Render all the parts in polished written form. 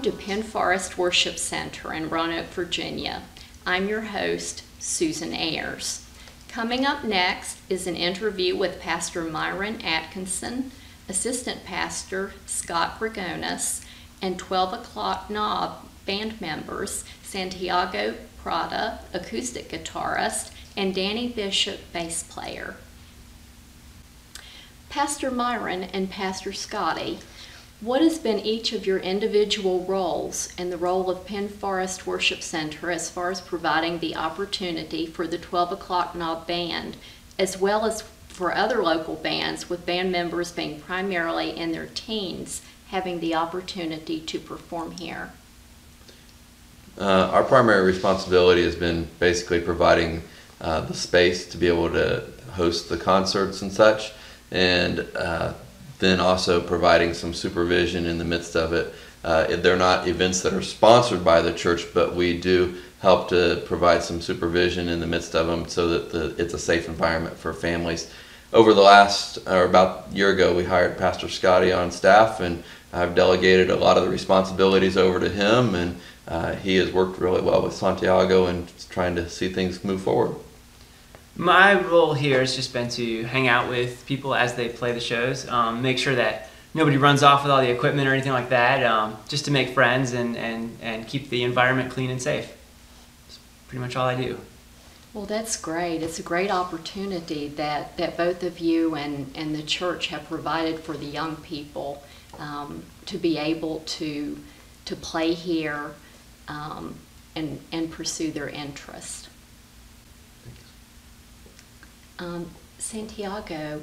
to Penn Forest Worship Center in Roanoke, Virginia. I'm your host, Susan Ayers. Coming up next is an interview with Pastor Myron Atkinson, Assistant Pastor Scott Gregonis, and 12 O'Clock Knob band members Santiago Prada, acoustic guitarist, and Danny Bishop, bass player. Pastor Myron and Pastor Scotty, what has been each of your individual roles in the role of Penn Forest Worship Center as far as providing the opportunity for the 12 O'Clock Knob Band, as well as for other local bands with band members being primarily in their teens, having the opportunity to perform here? Our primary responsibility has been basically providing the space to be able to host the concerts and such, and then also providing some supervision in the midst of it. They're not events that are sponsored by the church, but we do help to provide some supervision in the midst of them so that it's a safe environment for families. Over the last, or about a year ago, we hired Pastor Scotty on staff, and I've delegated a lot of the responsibilities over to him, and he has worked really well with Santiago and trying to see things move forward. My role here has just been to hang out with people as they play the shows, make sure that nobody runs off with all the equipment or anything like that, just to make friends and keep the environment clean and safe. That's pretty much all I do. Well, that's great. It's a great opportunity that both of you and the church have provided for the young people to be able to play here and pursue their interest. Santiago,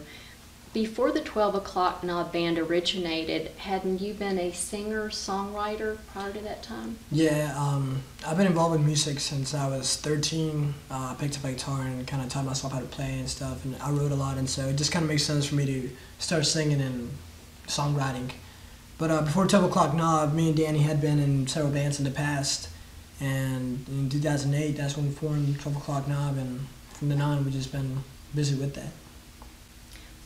before the 12 O'Clock Knob Band originated, hadn't you been a singer-songwriter prior to that time? Yeah, I've been involved with music since I was 13. I picked up a guitar and kind of taught myself how to play and stuff, and I wrote a lot, and so it just kind of makes sense for me to start singing and songwriting. But before 12 O'Clock Knob, me and Danny had been in several bands in the past, and in 2008, that's when we formed 12 O'Clock Knob, and from then on, we've just been busy with that.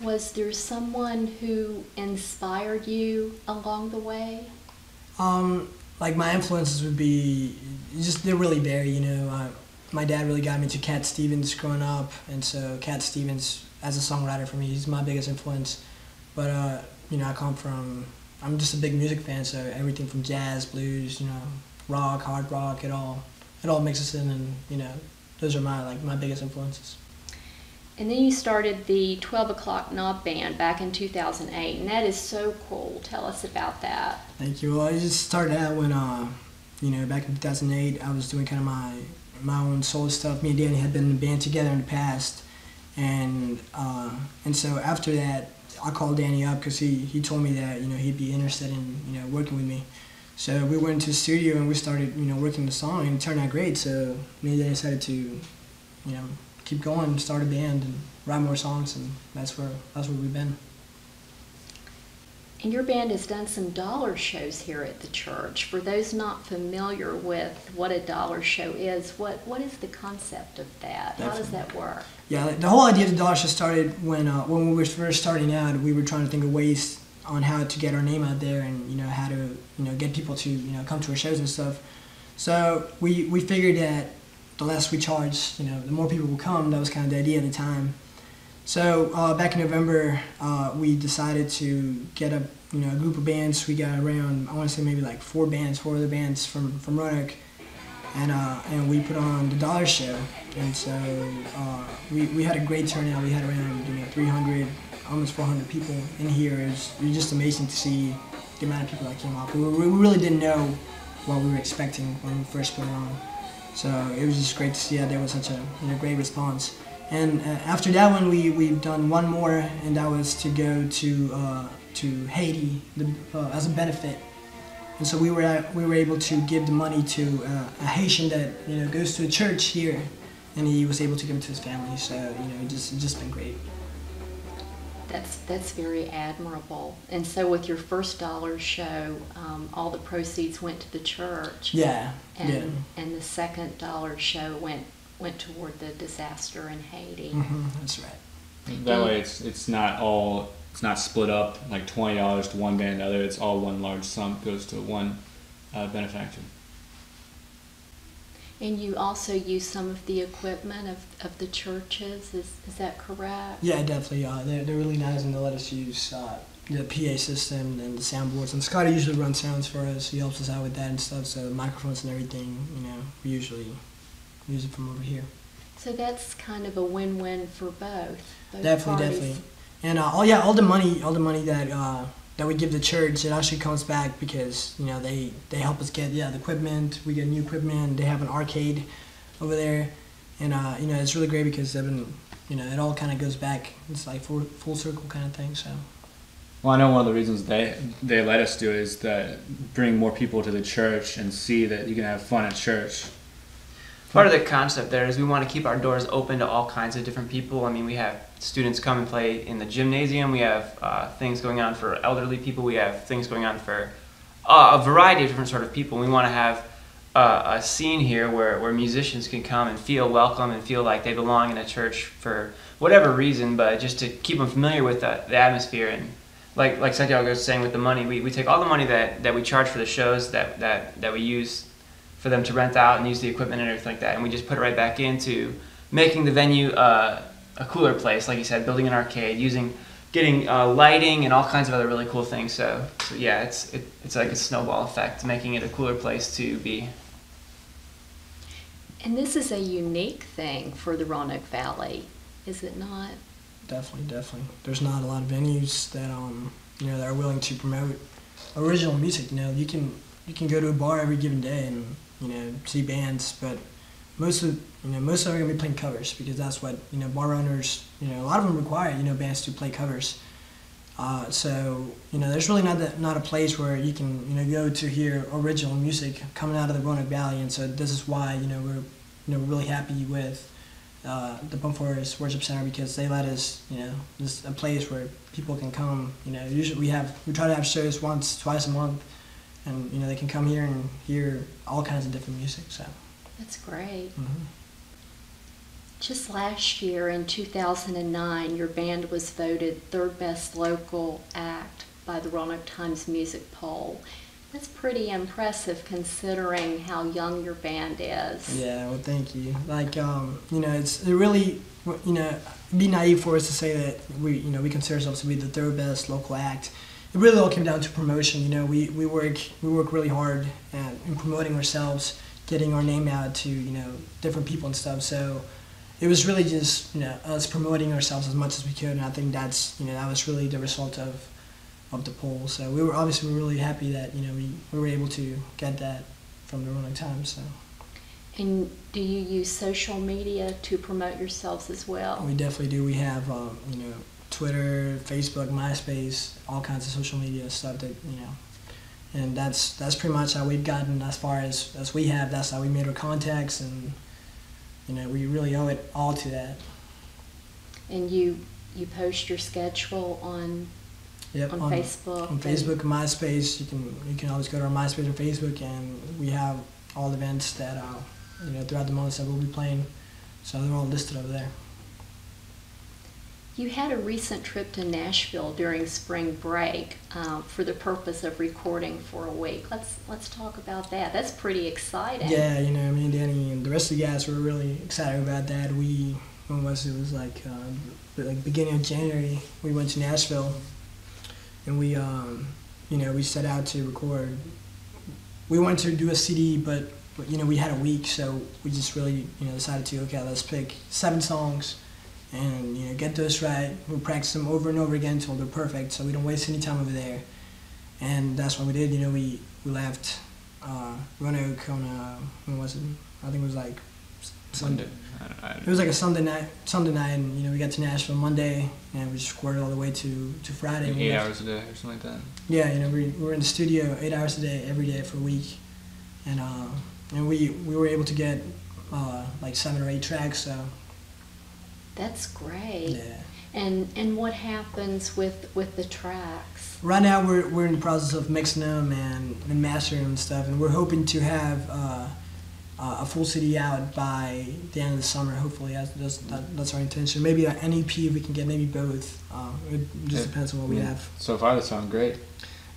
Was there someone who inspired you along the way? Like my influences would be they're really varied, you know. My dad really got me into Cat Stevens growing up, and so Cat Stevens as a songwriter for me, he's my biggest influence. But you know, I'm just a big music fan, so everything from jazz, blues, you know, rock, hard rock, it all mixes in, and you know, those are my biggest influences. And then you started the 12 O'Clock Knob Band back in 2008, and that is so cool. Tell us about that. Thank you. Well, I just started out when, you know, back in 2008, I was doing kind of my own solo stuff. Me and Danny had been in a band together in the past, and so after that, I called Danny up because he told me that, you know, he'd be interested in, you know, working with me. So we went into the studio and we started, you know, working the song, and it turned out great. So me and Danny decided to, you know, keep going, start a band, and write more songs, and that's where we've been. And your band has done some dollar shows here at the church. For those not familiar with what a dollar show is, what is the concept of that? Definitely. How does that work? Yeah, the whole idea of the dollar show started when we were first starting out. We were trying to think of ways on how to get our name out there, and you know, how to, you know, get people to, you know, come to our shows and stuff. So we figured that the less we charge, you know, the more people will come. That was kind of the idea at the time. So back in November, we decided to get a group of bands. We got around, I want to say maybe like four other bands from Roanoke, and we put on the dollar show. And so we had a great turnout. We had around 300, almost 400 people in here. It was just amazing to see the amount of people that came out. We really didn't know what we were expecting when we first put it on. So it was just great to see that there was such a great response. And after that one, we've done one more, and that was to go to Haiti as a benefit. And so we were able to give the money to a Haitian that, you know, goes to a church here, and he was able to give it to his family. So, you know, it's just been great. That's very admirable. And so with your first dollar show, all the proceeds went to the church. Yeah. And the second dollar show went toward the disaster in Haiti. Mm-hmm, that's right. That way, it's not split up like $20 to one band, the other. It's all one large sum goes to one benefactor. And you also use some of the equipment of the churches, is that correct? Yeah, definitely. They're really nice, and they let us use the PA system and the soundboards. And Scotty usually runs sounds for us. He helps us out with that and stuff. So microphones and everything, we usually use it from over here. So that's kind of a win-win for both Definitely, parties. definitely. And all the money that we give the church, it actually comes back because they help us get the equipment. We get new equipment. They have an arcade over there, and it's really great because they've been it all kind of goes back. It's like full circle kind of thing. So. Well, I know one of the reasons they let us do it is that bring more people to the church and see that you can have fun at church. Part of the concept there is we want to keep our doors open to all kinds of different people. I mean, we have students come and play in the gymnasium. We have things going on for elderly people. We have things going on for a variety of different sort of people. We want to have a scene here where musicians can come and feel welcome and feel like they belong in a church for whatever reason, but just to keep them familiar with the atmosphere. And like Santiago was saying with the money, we take all the money that we charge for the shows that we use for them to rent out and use the equipment and everything like that, and we just put it right back into making the venue a cooler place, like you said, building an arcade, getting lighting and all kinds of other really cool things. So yeah, it's like a snowball effect, making it a cooler place to be. And this is a unique thing for the Roanoke Valley, is it not? Definitely. There's not a lot of venues that that are willing to promote original music. You can go to a bar every given day and see bands, but most of them are gonna be playing covers because that's what bar owners a lot of them require bands to play covers. So there's really not a place where you can go to hear original music coming out of the Roanoke Valley, and so this is why we're really happy with the Penn Forest Worship Center because they let us this a place where people can come. Usually we try to have shows twice a month. And they can come here and hear all kinds of different music. So That's great. Mm-hmm. Just last year in 2009, your band was voted third best local act by the Roanoke Times Music Poll. That's pretty impressive considering how young your band is. Yeah, well, thank you. It really, it'd be naive for us to say that we consider ourselves to be the third best local act. It really all came down to promotion. We work really hard in promoting ourselves, getting our name out to different people and stuff. So it was really just us promoting ourselves as much as we could, and I think that was really the result of the poll. So we were really happy that we were able to get that from the Roanoke Times. So. And do you use social media to promote yourselves as well? We definitely do. We have Twitter, Facebook, MySpace, all kinds of social media stuff that and that's pretty much how we've gotten as far as we have. That's how we made our contacts, and we really owe it all to that. And you post your schedule on Facebook. On Facebook and MySpace, you can always go to our MySpace or Facebook, and we have all the events that throughout the months that we'll be playing. So they're all listed over there. You had a recent trip to Nashville during spring break for the purpose of recording for a week. Let's talk about that. That's pretty exciting. Yeah, me and Danny and the rest of the guys were really excited about that. It was like beginning of January. We went to Nashville, and we set out to record. We wanted to do a CD, but we had a week, so we just really decided to let's pick 7 songs. And get those right. We'll practice them over and over again until they're perfect, so we don't waste any time over there. And that's what we did. We left Roanoke on when was it? I think it was like Sunday. It was like a Sunday night, and we got to Nashville Monday, and we just recorded all the way to Friday. 8 hours a day or something like that. Yeah, we were in the studio 8 hours a day, every day for a week, and we were able to get like 7 or 8 tracks. So. That's great. Yeah. And what happens with the tracks? Right now we're in the process of mixing them and mastering them and stuff, and we're hoping to have a full CD out by the end of the summer. Hopefully, that's our intention. Maybe an EP if we can get, maybe both. It just depends on what we have. So far, that sounds great.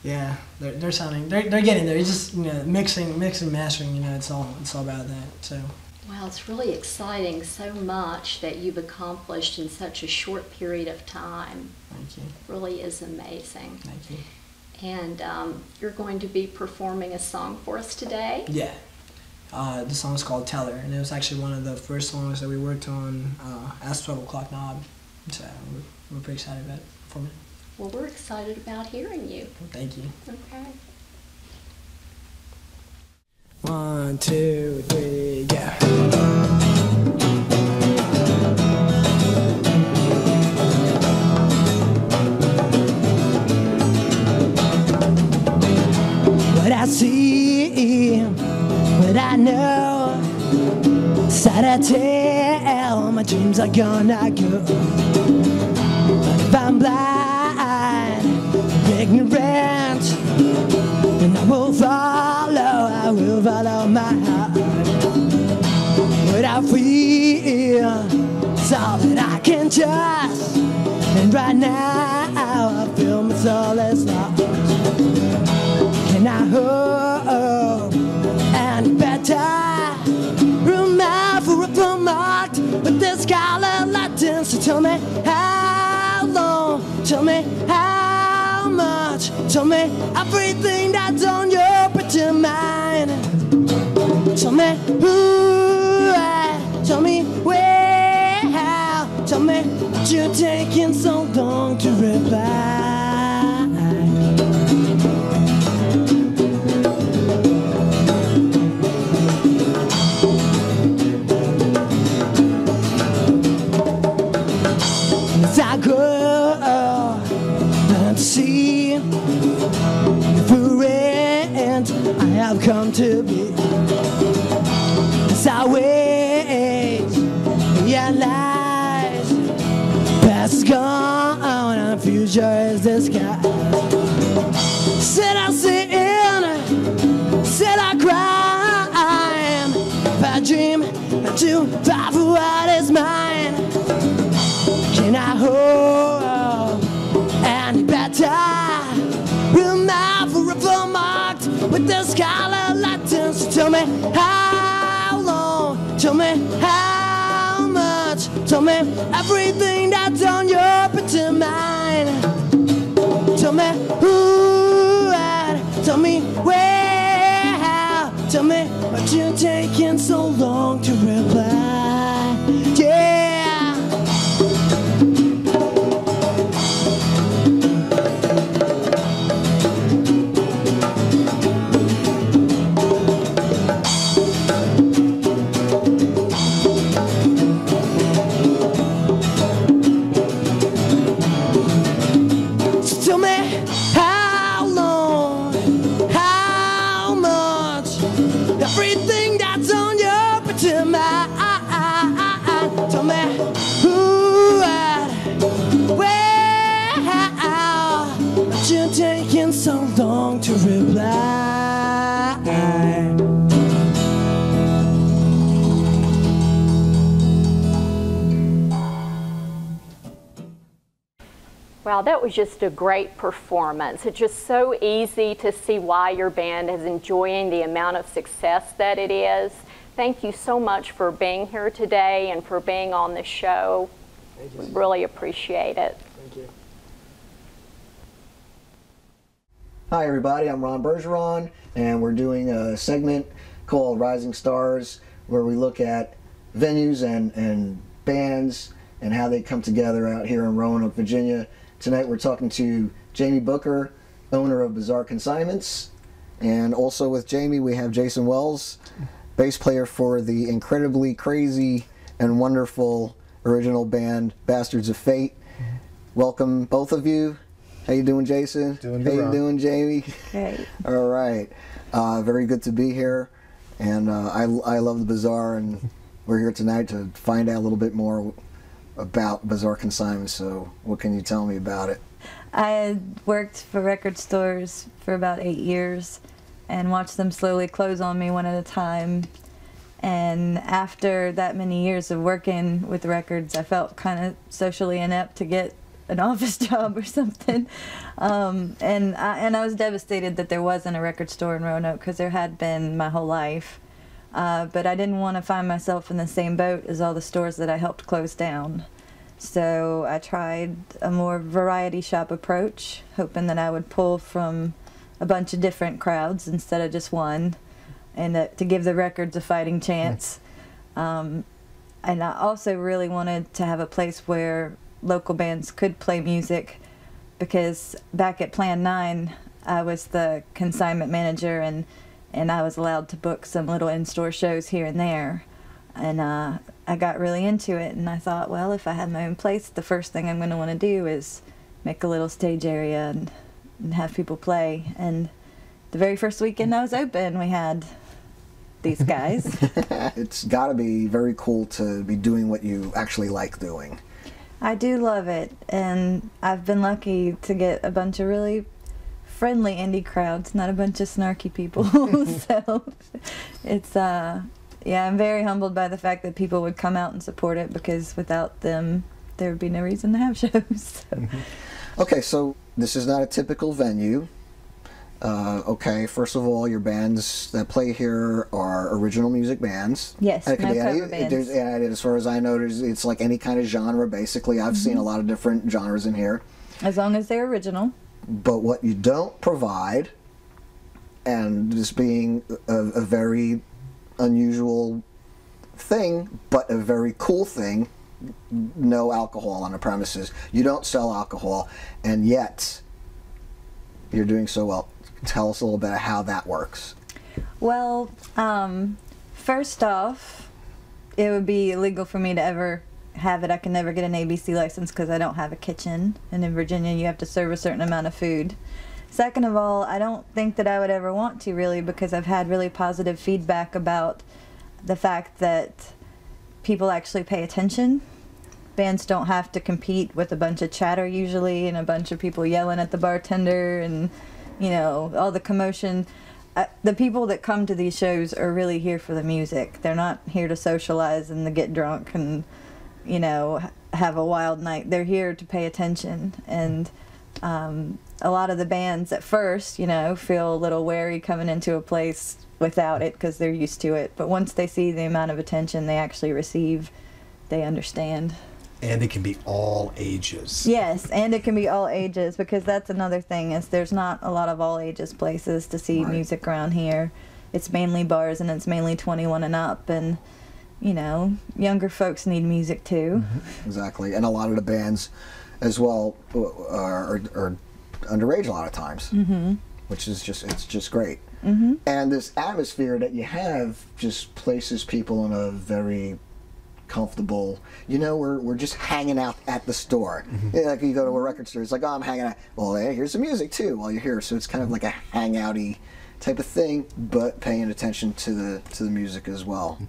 Yeah, they're sounding, they're getting there. It's just, you know, mixing, mastering, you know, it's all about that. So. Well, it's really exciting, so much that you've accomplished in such a short period of time. Thank you. Really is amazing. Thank you. And you're going to be performing a song for us today? Yeah. The song's called Teller, and it was actually one of the first songs that we worked on as 12 o'clock knob. So we're pretty excited about performing it. Well, we're excited about hearing you. Thank you. Okay. 1, 2, 3, go. What I see, what I know, side I tell, my dreams are gonna go. But if I'm blind, ignorant, then I will follow my heart. What I feel is all that I can trust, and right now I feel my soul is lost. Can I hope and better room out for a marked with this color Latin? So tell me how long, tell me how much, tell me everything that's on your pretty mind. Tell me who, tell me where, how, tell me what you're taking so long to reply. As I grow and see the friend I have come to be. As I wait, realize past is gone and future is the sky. Said I sin, said I crime. If I dream, I do fight for what is mine. Can I hold and better? Room out for a marked with the scarlet Latin. So tell me how long, tell me how much, tell me everything that's on your pretty mind. Tell me who, tell me where, how, tell me what you're taking so long to reply. Yeah. So long to reply. Wow, that was just a great performance. It's just so easy to see why your band is enjoying the amount of success that it is. Thank you so much for being here today and for being on the show. Thank you. We really appreciate it. Thank you. Hi everybody, I'm Ron Bergeron, and we're doing a segment called Rising Stars, where we look at venues and bands and how they come together out here in Roanoke, Virginia. Tonight we're talking to Jamie Booker, owner of Bazaar Consignments, and also with Jamie we have Jason Wellz, bass player for the incredibly crazy and wonderful original band Bastards of Fate. Welcome both of you. How you doing, Jason? Doing good. How you doing, Jamie? Great. All right. Very good to be here, and I love the Bazaar, and we're here tonight to find out a little bit more about Bazaar Consignments. So, what can you tell me about it? I worked for record stores for about 8 years, and watched them slowly close on me one at a time. And after that many years of working with records, I felt kind of socially inept to get an office job or something. And I was devastated that there wasn't a record store in Roanoke, because there had been my whole life. But I didn't want to find myself in the same boat as all the stores that I helped close down. So I tried a more variety shop approach, hoping that I would pull from a bunch of different crowds instead of just one, and to give the records a fighting chance. And I also really wanted to have a place where local bands could play music, because back at Plan 9, I was the consignment manager, and I was allowed to book some little in-store shows here and there. And I got really into it, and I thought, well, if I had my own place, the first thing I'm going to want to do is make a little stage area and have people play. And the very first weekend I was open, we had these guys. It's got to be very cool to be doing what you actually like doing. I do love it, and I've been lucky to get a bunch of really friendly indie crowds, not a bunch of snarky people. So it's yeah, I'm very humbled by the fact that people would come out and support it, because without them there would be no reason to have shows. So. Okay, so this is not a typical venue. Okay, first of all, your bands that play here are original music bands. Yes, and it can no be cover bands. And as far as I know, it's like any kind of genre, basically. I've seen a lot of different genres in here. As long as they're original. But what you don't provide, and this being a very unusual thing, but a very cool thing, no alcohol on the premises. You don't sell alcohol, and yet you're doing so well. Tell us a little bit of how that works. Well, first off, it would be illegal for me to ever have it. I can never get an ABC license because I don't have a kitchen, and in Virginia you have to serve a certain amount of food. Second of all, I don't think that I would ever want to, really, because I've had really positive feedback about the fact that people actually pay attention. Bands don't have to compete with a bunch of chatter usually, and a bunch of people yelling at the bartender, and you know, all the commotion. The people that come to these shows are really here for the music. They're not here to socialize and to get drunk and, you know, have a wild night. They're here to pay attention. And a lot of the bands at first, you know, feel a little wary coming into a place without it because they're used to it. But once they see the amount of attention they actually receive, they understand. And it can be all ages. Yes, and it can be all ages, because that's another thing, is there's not a lot of all ages places to see music around here. It's mainly bars, and it's mainly 21 and up, and you know, younger folks need music too. Exactly, and a lot of the bands as well are underage a lot of times, which is just great. And this atmosphere that you have just places people in a very comfortable, you know, we're just hanging out at the store. Yeah, like you go to a record store, it's like, oh, I'm hanging out. Well, hey, here's the music too while you're here. So it's kind of like a hangouty type of thing, but paying attention to the music as well.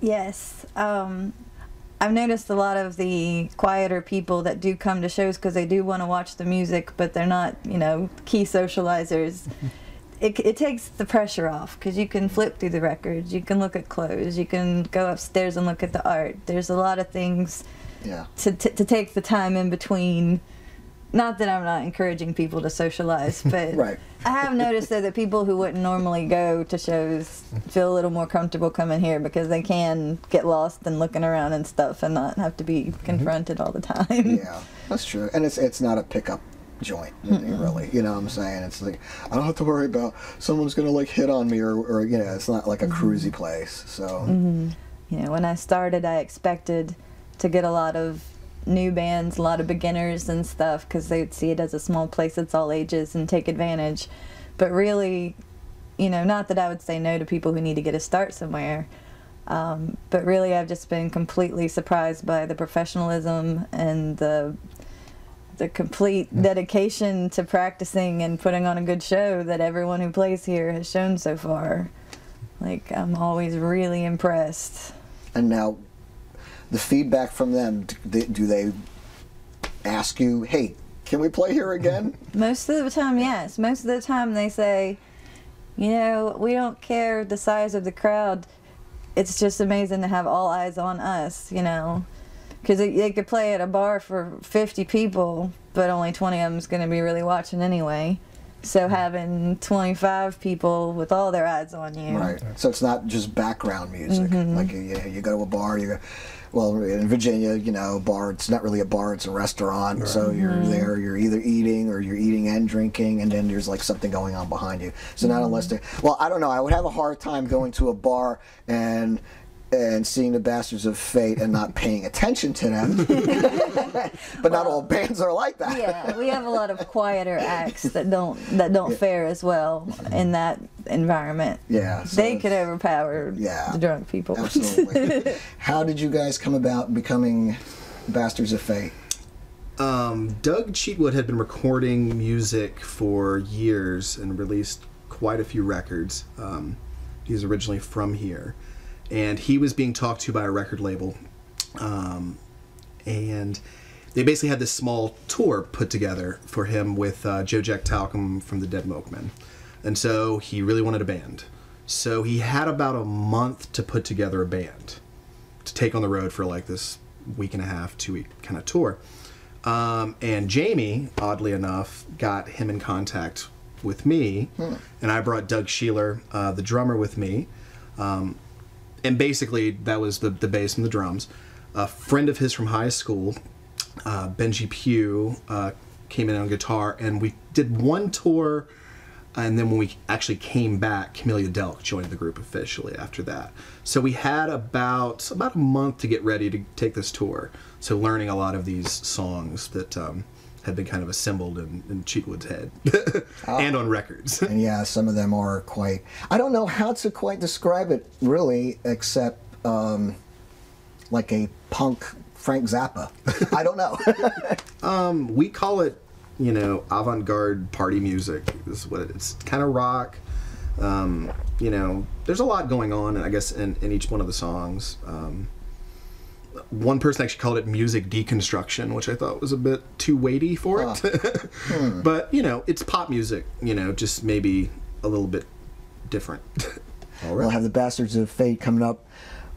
Yes, I've noticed a lot of the quieter people that do come to shows because they do want to watch the music, but they're not, you know, key socializers. It takes the pressure off, because you can flip through the records, you can look at clothes, you can go upstairs and look at the art. There's a lot of things to take the time in between. Not that I'm not encouraging people to socialize, but I have noticed though that people who wouldn't normally go to shows feel a little more comfortable coming here, because they can get lost and looking around and stuff and not have to be confronted all the time. Yeah, that's true. And it's not a pickup joint, really, you know what I'm saying? It's like, I don't have to worry about someone's gonna like hit on me, or you know, it's not like a cruisy place. So you know, when I started, I expected to get a lot of new bands, a lot of beginners and stuff, because they'd see it as a small place that's all ages and take advantage. But really, you know, not that I would say no to people who need to get a start somewhere, but really I've just been completely surprised by the professionalism and the complete dedication to practicing and putting on a good show that everyone who plays here has shown so far. Like, I'm always really impressed. And now, the feedback from them, do they ask you, hey, can we play here again? Most of the time, yes. Most of the time they say, you know, we don't care the size of the crowd. It's just amazing to have all eyes on us, you know. Because they could play at a bar for 50 people, but only 20 of them's going to be really watching anyway. So having 25 people with all their eyes on you. Right. So it's not just background music. Like you go to a bar, well, in Virginia, you know, bar, it's not really a bar, it's a restaurant. Right. So you're there, you're either eating or you're eating and drinking, and then there's like something going on behind you. So not unless well, I don't know, I would have a hard time going to a bar and seeing the Bastards of Fate and not paying attention to them. But not all bands are like that. Yeah, we have a lot of quieter acts that don't fare as well in that environment. Yeah. So they could overpower the drunk people. Absolutely. How did you guys come about becoming Bastards of Fate? Doug Cheatwood had been recording music for years and released quite a few records. He's originally from here. And he was being talked to by a record label, and they basically had this small tour put together for him with Joe Jack Talcum from the Dead Milkmen. And so he really wanted a band. So he had about a month to put together a band to take on the road for like this week and a half, 2 week kind of tour. And Jamie, oddly enough, got him in contact with me, and I brought Doug Sheeler, the drummer, with me. And basically, that was the bass and the drums. A friend of his from high school, Benji Pugh, came in on guitar, and we did one tour, and then when we actually came back, Camellia Delk joined the group officially after that. So we had about a month to get ready to take this tour. So learning a lot of these songs that had been kind of assembled in Cheatwood's head and on records. And yeah, some of them are quite, I don't know how to quite describe it really, except like a punk Frank Zappa. I don't know. We call it, you know, avant-garde party music is what it's kind of rock. You know, there's a lot going on, I guess, in each one of the songs. One person actually called it music deconstruction, which I thought was a bit too weighty for it. But, you know, it's pop music, you know, just maybe a little bit different. All right. We'll have the Bastards of Fate coming up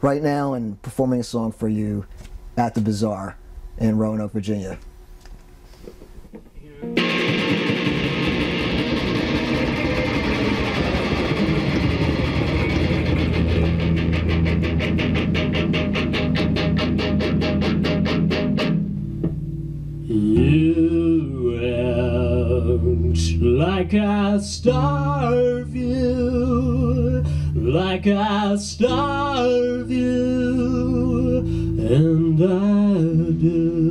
right now and performing a song for you at the Bazaar in Roanoke, Virginia. You act like I starve you, like I starve you, and I do.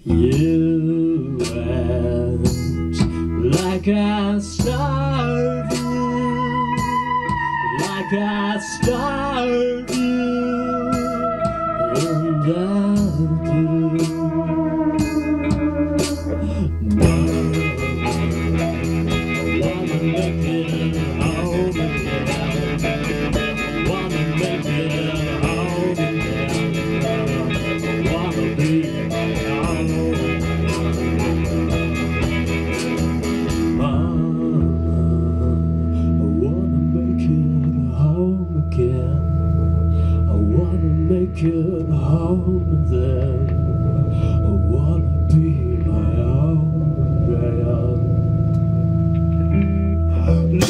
You act like I starve you, like I starve you, and I get home then. I wanna be my own man. Oh,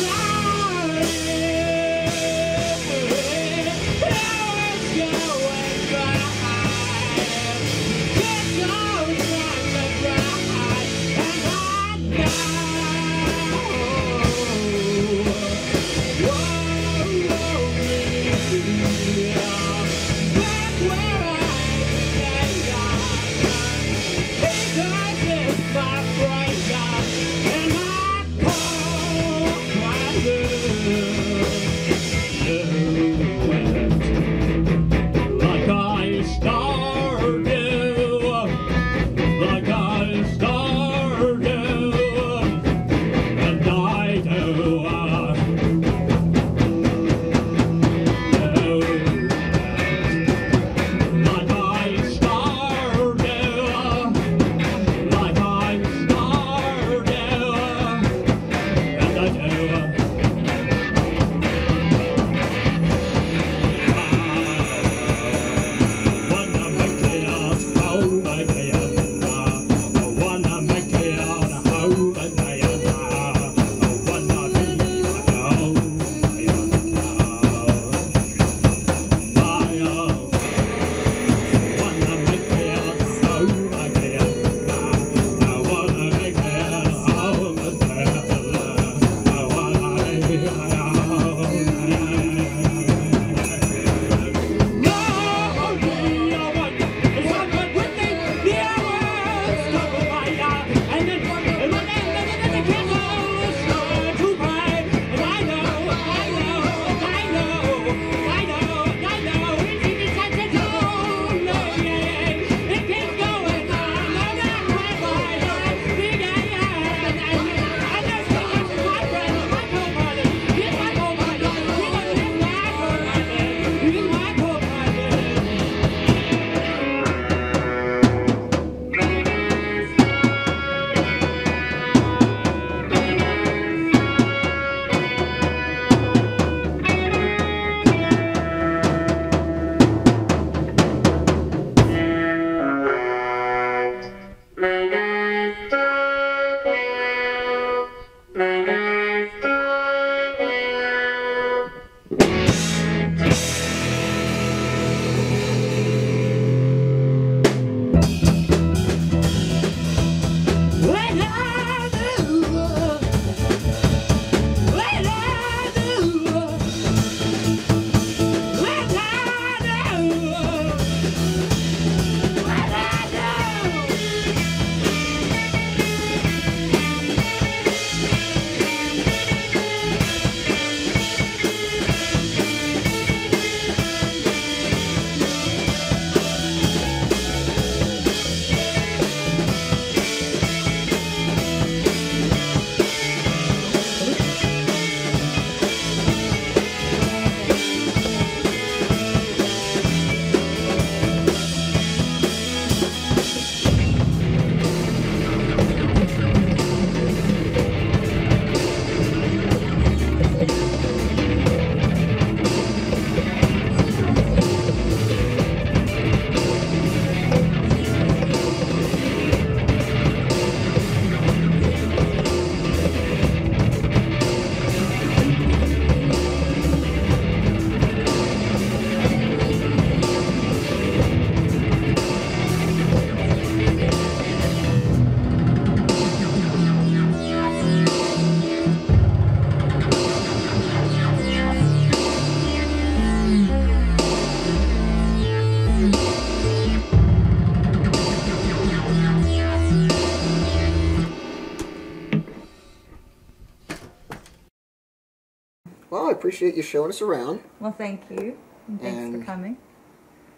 appreciate you showing us around. Well, thank you. And thanks for coming.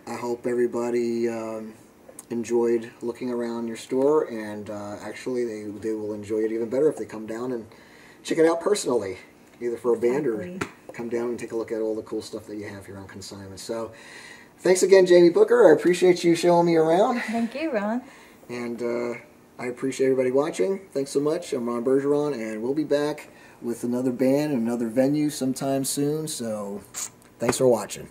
I hope everybody enjoyed looking around your store, and actually they will enjoy it even better if they come down and check it out personally, either for a band or come down and take a look at all the cool stuff that you have here on Consignments. So thanks again, Jamie Booker. I appreciate you showing me around. Thank you, Ron. And I appreciate everybody watching. Thanks so much. I'm Ron Bergeron, and we'll be back with another band and another venue sometime soon. So thanks for watching.